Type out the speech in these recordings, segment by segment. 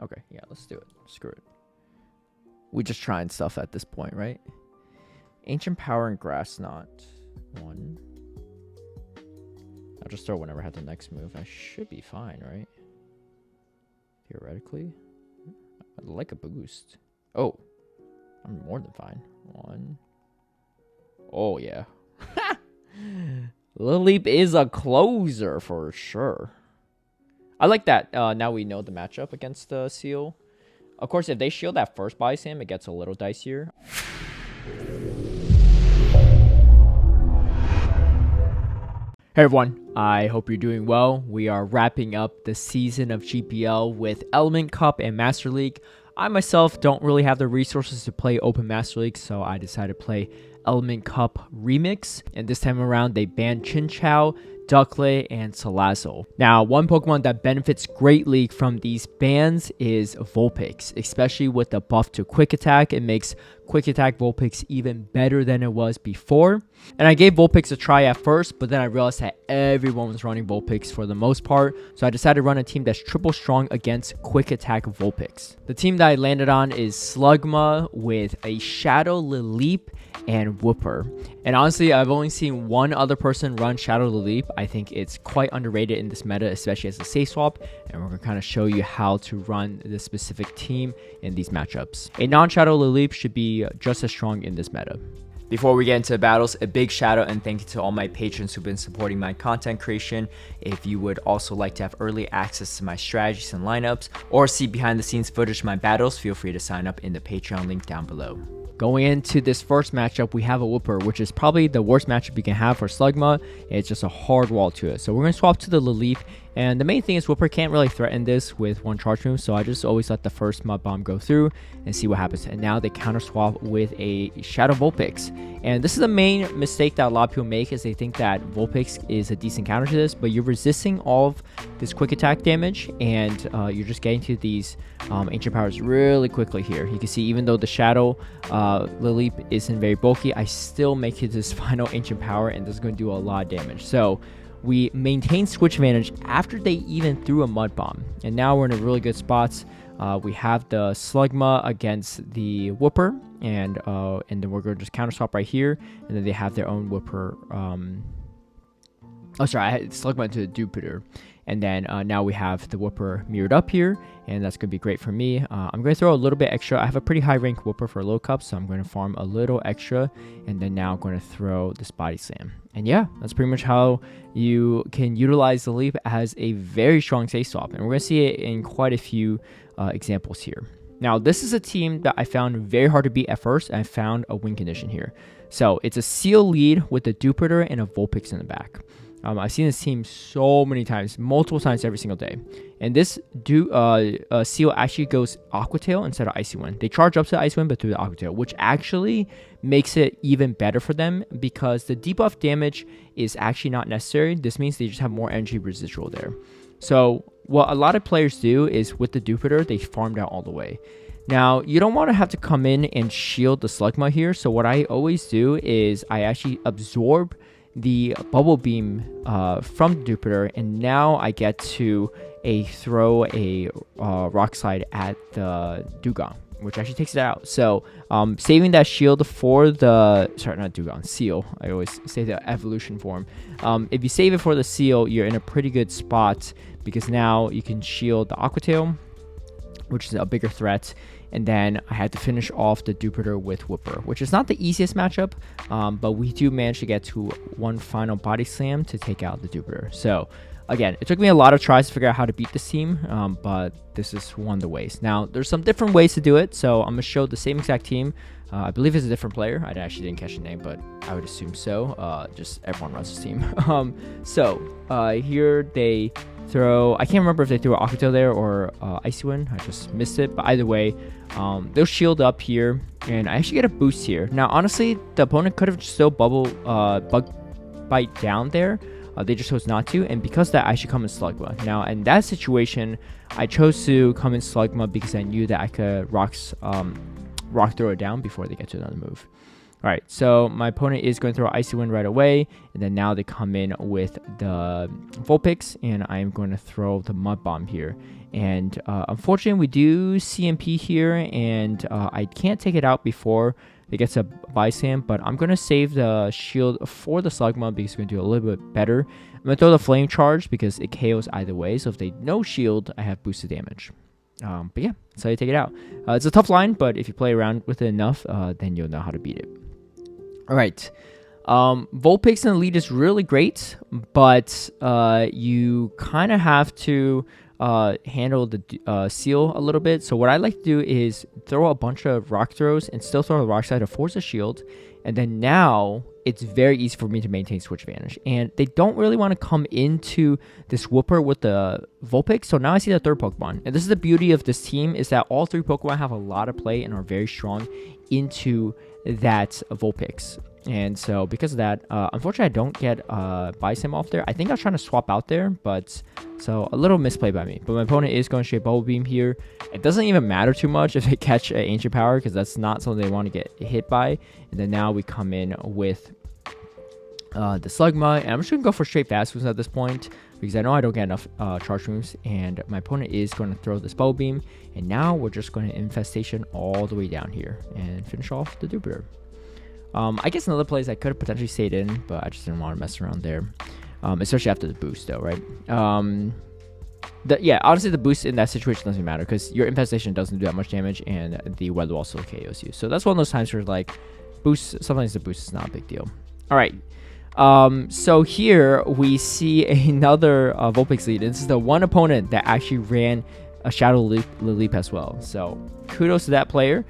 Okay, yeah, let's do it. Screw it. We just trying stuff at this point, right? Ancient Power and Grass Knot. 1. I'll just throw whenever I have the next move. I should be fine, right? Theoretically. I'd like a boost. Oh. I'm more than fine. 1. Oh, yeah. Lileep is a closer for sure. I like that. Now we know the matchup against the Seel. Of course, if they shield that first body slam, it gets a little dicier. Hey everyone, I hope you're doing well. We are wrapping up the season of GBL with Element Cup and Master League. I myself don't really have the resources to play Open Master League, so I decided to play Element Cup Remix. And this time around, they banned Chinchou, Ducklett, and Salazzle. Now, one Pokemon that benefits greatly from these bans is Vulpix, especially with the buff to Quick Attack. It makes Quick Attack Vulpix even better than it was before. And I gave Vulpix a try at first, but then I realized that everyone was running Vulpix for the most part, so I decided to run a team that's triple strong against Quick Attack Vulpix. The team that I landed on is Slugma with a Shadow Lileep and Wooper. And honestly, I've only seen one other person run Shadow Lileep. I think it's quite underrated in this meta, especially as a safe swap, and we're going to kind of show you how to run this specific team in these matchups. A non-Shadow Lileep should be just as strong in this meta. Before we get into the battles, a big shout out and thank you to all my patrons who've been supporting my content creation. If you would also like to have early access to my strategies and lineups, or see behind the scenes footage of my battles, feel free to sign up in the Patreon link down below. Going into this first matchup, we have a Wooper, which is probably the worst matchup you can have for Slugma. It's just a hard wall to it. So we're going to swap to the Lileep. And the main thing is Wooper can't really threaten this with one charge move, so I just always let the first Mud Bomb go through and see what happens. And now they counter swap with a Shadow Vulpix. And this is the main mistake that a lot of people make, is they think that Vulpix is a decent counter to this, but you're resisting all of this quick attack damage, and you're just getting to these ancient powers really quickly here. You can see even though the Shadow Lileep isn't very bulky, I still make it this final ancient power, and this is going to do a lot of damage. So we maintain switch advantage after they even threw a Mud Bomb. And now we're in a really good spots. We have the Slugma against the Wooper, and then we're going to just counter swap right here. And then they have their own Wooper. Oh, sorry, I had Slugma into the Dewpider. And then now we have the Wooper mirrored up here, and that's going to be great for me. I'm going to throw a little bit extra. I have a pretty high rank Wooper for low cup, so I'm going to farm a little extra, and then now I'm going to throw this body slam. And yeah, that's pretty much how you can utilize the Lileep as a very strong safe swap. And we're going to see it in quite a few examples here. Now, this is a team that I found very hard to beat at first, and I found a win condition here. So it's a Seel lead with a Dewpider and a Vulpix in the back. I've seen this team so many times, multiple times every single day. And this Seel actually goes Aqua Tail instead of Icy Wind. They charge up to the Icy Wind, but through the Aqua Tail, which actually makes it even better for them because the debuff damage is actually not necessary. This means they just have more energy residual there. So what a lot of players do is with the Dewpider, they farmed out all the way. Now, you don't want to have to come in and shield the Slugma here. So what I always do is I actually absorb the Bubble Beam from the Dewpider, and now I get to throw a Rock Slide at the Dewgong, which actually takes it out. So saving that shield for the, sorry, not Dewgong, Seel. I always say the evolution form. If you save it for the Seel, you're in a pretty good spot because now you can shield the Aqua Tail, which is a bigger threat. And then I had to finish off the Dewpider with Wooper, which is not the easiest matchup, but we do manage to get to one final body slam to take out the Dewpider. So again, it took me a lot of tries to figure out how to beat this team, but this is one of the ways. Now, there's some different ways to do it, so I'm going to show the same exact team. I believe it's a different player. I actually didn't catch the name, but I would assume so. Just everyone runs this team. Here they throw, I can't remember if they threw an Aqua Tail there or Icy Wind. I just missed it, but either way, they'll shield up here, and I actually get a boost here. Now, honestly, the opponent could have still bug bite down there. They just chose not to, and because of that, I should come in Slugma. Now, in that situation, I chose to come in Slugma because I knew that I could rock throw it down before they get to another move. All right, so my opponent is going to throw Icy Wind right away, and then now they come in with the Vulpix, and I am going to throw the Mud Bomb here. And unfortunately, we do CMP here, and I can't take it out before it gets a Bison, but I'm going to save the shield for the Slugma because it's going to do a little bit better. I'm going to throw the Flame Charge because it KOs either way, so if they no shield, I have boosted damage. But yeah, that's how you take it out. It's a tough line, but if you play around with it enough, then you'll know how to beat it. All right. Vulpix in the lead is really great, but you kind of have to handle the Seel a little bit. So what I like to do is throw a bunch of rock throws and still throw the rock side to force a shield. And then now it's very easy for me to maintain switch advantage. And they don't really want to come into this Wooper with the Vulpix. So now I see the third Pokemon. And this is the beauty of this team, is that all three Pokemon have a lot of play and are very strong into that Vulpix. And so because of that, unfortunately I don't get Bison off there. I think I was trying to swap out there, but so a little misplay by me. But my opponent is going straight Bubble Beam here. It doesn't even matter too much if they catch an Ancient Power, because that's not something they want to get hit by. And then now we come in with the Slugma, and I'm just going to go for straight Fast Moves at this point, because I know I don't get enough charge moves, and my opponent is going to throw this Bubble Beam, and now we're just going to Infestation all the way down here and finish off the Dewpider. I guess another place I could have potentially stayed in, but I just didn't want to mess around there, especially after the boost though, right? Yeah, honestly the boost in that situation doesn't matter, because your Infestation doesn't do that much damage, and the Weather Wall still KOs you. So that's one of those times where like boost, sometimes the boost is not a big deal. All right. So here we see another Vulpix lead. This is the one opponent that actually ran a Shadow Lileep as well. So kudos to that player.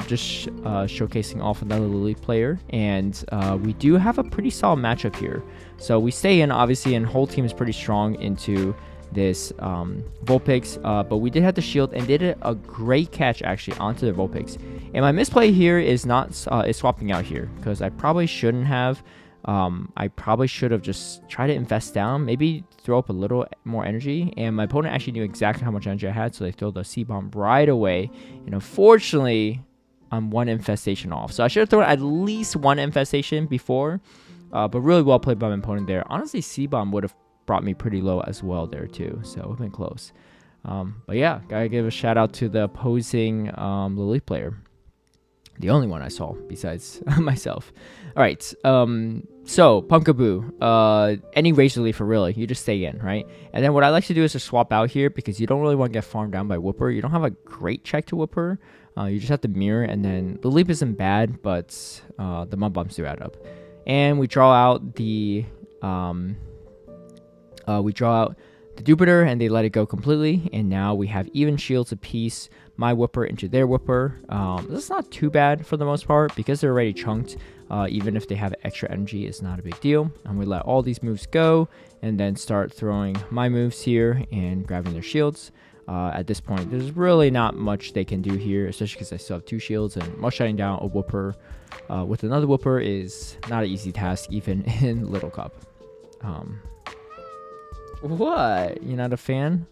Just showcasing off another Lileep player. And we do have a pretty solid matchup here. So we stay in, obviously, and whole team is pretty strong into this Vulpix. But we did have the shield and did a great catch, actually, onto the Vulpix. And my misplay here is not is swapping out here, because I probably shouldn't have. I probably should have just tried to invest down, maybe throw up a little more energy, and my opponent actually knew exactly how much energy I had, so they throw the C-Bomb right away, and unfortunately, I'm one infestation off. So I should have thrown at least one infestation before, but really well played by my opponent there. Honestly, C-Bomb would have brought me pretty low as well there too, so it would have been close. But yeah, gotta give a shout out to the opposing Lileep player. The only one I saw besides myself. All right, so Pumpkaboo, any Razor Leaf for really, you just stay in, right? And then what I like to do is just swap out here, because you don't really want to get farmed down by Wooper. You don't have a great check to Wooper. You just have to mirror, and then the Leap isn't bad, but the Mud Bombs do add up. And we draw out the Dewpider, and they let it go completely, and now we have even shields apiece. My Wooper into their Wooper. This is not too bad for the most part, because they're already chunked. Even if they have extra energy, it's not a big deal. And we let all these moves go, and then start throwing my moves here and grabbing their shields. At this point, there's really not much they can do here, especially because I still have two shields, and shutting down a Wooper with another Wooper is not an easy task, even in Little Cup. What? You're not a fan?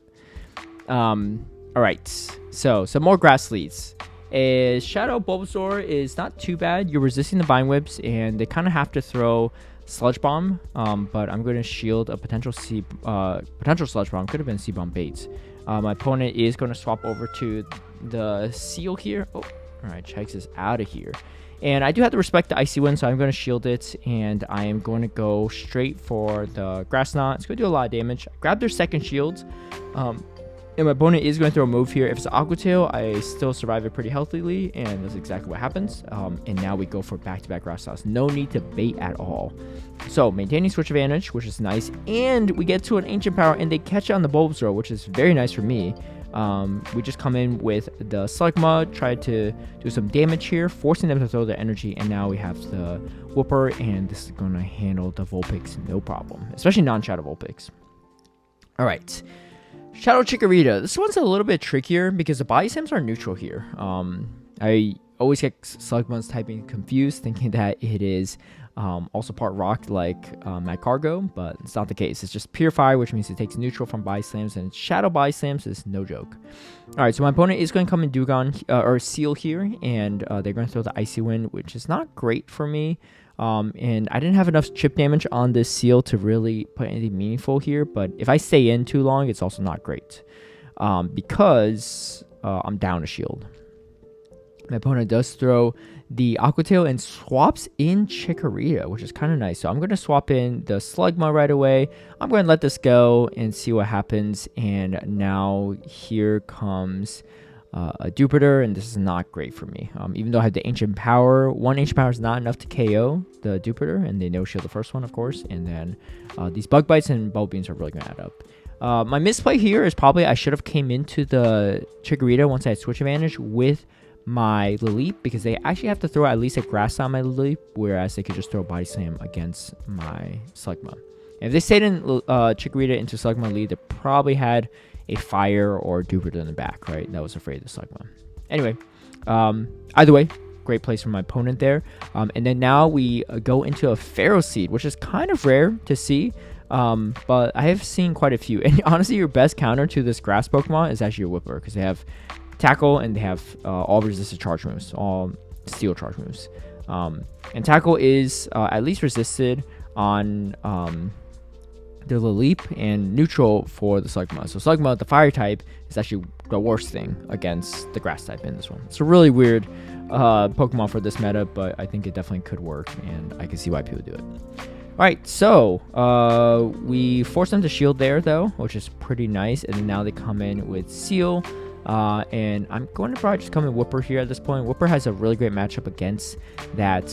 All right, so some more grass leads. Shadow Bulbasaur is not too bad. You're resisting the Vine Whips, and they kind of have to throw Sludge Bomb, but I'm going to shield a potential Sludge Bomb. Could have been C-Bomb baits. My opponent is going to swap over to the Seel here. Oh, all right, Chikes is out of here. And I do have to respect the Icy Wind, so I'm going to shield it, and I am going to go straight for the Grass Knot. It's going to do a lot of damage. Grab their second shield. And my opponent is going to throw a move here. If it's Aqua Tail, I still survive it pretty healthily, and that's exactly what happens. And now we go for back-to-back Grass Toss. No need to bait at all. So, maintaining switch advantage, which is nice. And we get to an Ancient Power, and they catch it on the Bulbasaur, which is very nice for me. We just come in with the Slugma, try to do some damage here, forcing them to throw their energy, and now we have the Wooper, and this is going to handle the Vulpix no problem, especially non-Shadow Vulpix. All right. Shadow Chikorita. This one's a little bit trickier because the body sims are neutral here. I always get Slugma's typing confused, thinking that it is Also part rock like my Cargo, but it's not the case. It's just pure fire, which means it takes neutral from body slams, and shadow body slams is no joke. All right, so my opponent is going to come in Dewgong or Seel here, and they're going to throw the Icy Wind, which is not great for me. And I didn't have enough chip damage on this Seel to really put anything meaningful here, but if I stay in too long, it's also not great because I'm down a shield. My opponent does throw the Aqua Tail and swaps in Chikorita, which is kind of nice. So I'm going to swap in the Slugma right away. I'm going to let this go and see what happens. And now here comes a Dewpider, and this is not great for me. Even though I have the Ancient Power, one Ancient Power is not enough to KO the Dewpider, and they no-shield the first one, of course. And then these Bug Bites and Bubble Beams are really going to add up. My misplay here is probably I should have came into the Chikorita once I had Switch Advantage with my Lileep, because they actually have to throw at least a Grass on my Lileep, whereas they could just throw a Body Slam against my Slugma. And if they stayed in Chikorita into Slugma lead, they probably had a Fire or Dewpider in the back, right? That was afraid of the Slugma. Anyway, either way, great place from my opponent there. And then now we go into a Ferroseed, which is kind of rare to see. But I have seen quite a few. And honestly, your best counter to this Grass Pokemon is actually your Wooper, because they have Tackle and they have all resisted charge moves, all steel charge moves. And Tackle is at least resisted on the Lileep and neutral for the Slugma. So Slugma, the fire type, is actually the worst thing against the grass type in this one. It's a really weird Pokemon for this meta, but I think it definitely could work, and I can see why people do it. Alright, so we force them to shield there, though, which is pretty nice. And then now they come in with Seel. And I'm going to probably just come in Wooper here at this point. Wooper has a really great matchup against that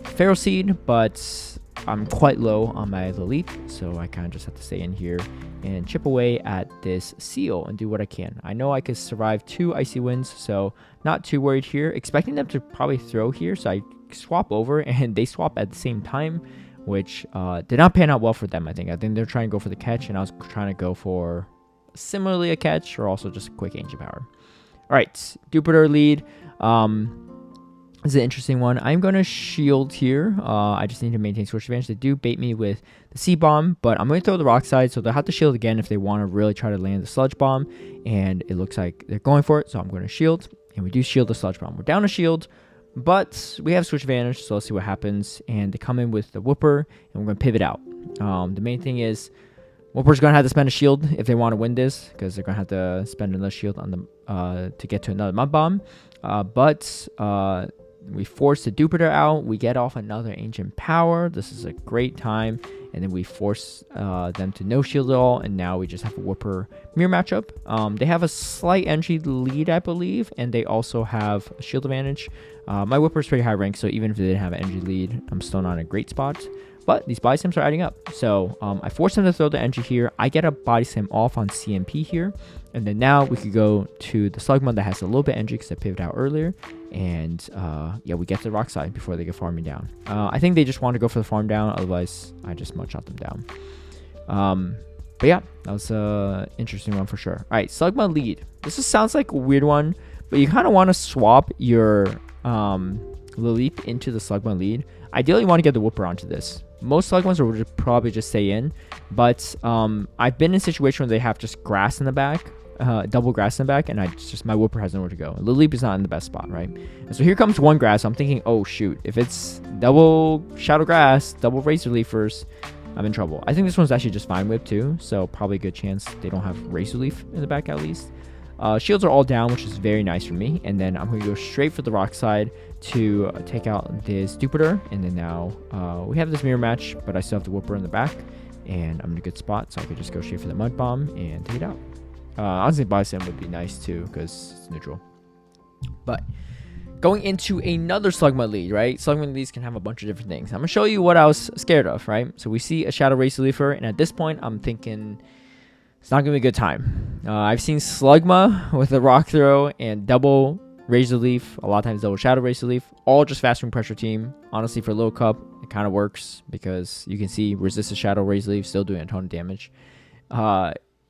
Ferroseed, but I'm quite low on my Lileep, so I kind of just have to stay in here and chip away at this Seel and do what I can. I know I could survive 2 Icy Winds, so not too worried here. Expecting them to probably throw here, so I swap over, and they swap at the same time, which did not pan out well for them, I think. I think they're trying to go for the catch, and I was trying to go for similarly a catch, or also just a quick Ancient Power. All right, Dewpider lead. This is an interesting one. I'm going to shield here. I just need to maintain Switch Advantage. They do bait me with the C-Bomb, but I'm going to throw the Rock Slide, so they'll have to shield again if they want to really try to land the Sludge Bomb, and it looks like they're going for it, so I'm going to shield, and we do shield the Sludge Bomb. We're down a shield, but we have Switch Advantage, so let's see what happens. And they come in with the Wooper, and we're going to pivot out. The main thing is Wooper's going to have to spend a shield if they want to win this, because they're going to have to spend another shield on the to get to another Mud Bomb. But we force the Dewpider out. We get off another Ancient Power. This is a great time. And then we force them to no shield at all. And now we just have a Wooper mirror matchup. They have a slight energy lead, I believe. And they also have a shield advantage. My Wooper is pretty high rank, so even if they didn't have an energy lead, I'm still not in a great spot. But these body slams are adding up. So I force them to throw the energy here. I get a body slam off on CMP here. And then now we could go to the Slugma that has a little bit of energy because I pivoted out earlier. And yeah, we get to the Rock Side before they get farming down. I think they just want to go for the farm down. Otherwise, I just mud-shot them down. But yeah, that was an interesting one for sure. All right, Slugma lead. This just sounds like a weird one, but you kind of want to swap your Lileep into the Slugma lead. Ideally, you want to get the Wooper onto this. Most Slugmas would probably just stay in, but I've been in a situation where they have just grass in the back, double grass in the back, and my Wooper has nowhere to go. Lileep is not in the best spot, right? And so here comes one grass. So I'm thinking, oh shoot, if it's double Shadow Grass, double Razor Leaf first, I'm in trouble. I think this one's actually just Vine Whip too, so probably a good chance they don't have Razor Leaf in the back at least. Shields are all down, which is very nice for me. And then I'm going to go straight for the Rock Slide to take out this Dewpider. And then now we have this mirror match, but I still have the Wooper in the back. And I'm in a good spot, so I could just go straight for the Mud Bomb and take it out. Honestly, Body Slam would be nice too, because it's neutral. But going into another Slugma lead, right? Slugma leads can have a bunch of different things. I'm going to show you what I was scared of, right? So we see a Shadow Razor Leafer, and at this point, I'm thinking it's not going to be a good time. I've seen Slugma with a Rock Throw and double Razor Leaf, a lot of times double Shadow Razor Leaf, all just fast ring pressure team. Honestly, for Little Cup, it kind of works because you can see resist the Shadow Razor Leaf, still doing a ton of damage.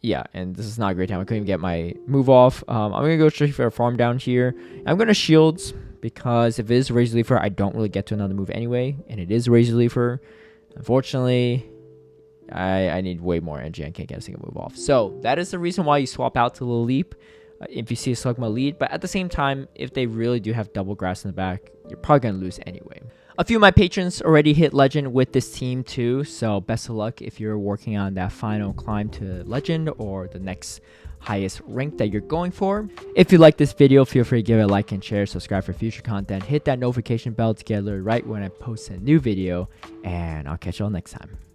Yeah, and this is not a great time. I couldn't even get my move off. I'm going to go straight for a farm down here. I'm going to shields because if it is Razor Leafer, I don't really get to another move anyway, and it is Razor Leafer. Unfortunately, I need way more energy. I can't get a single move off. So that is the reason why you swap out to Lileep if you see a Slugma lead. But at the same time, if they really do have double grass in the back, you're probably going to lose anyway. A few of my patrons already hit Legend with this team too. So best of luck if you're working on that final climb to Legend or the next highest rank that you're going for. If you like this video, feel free to give it a like and share, subscribe for future content, hit that notification bell to get alerted right when I post a new video, and I'll catch you all next time.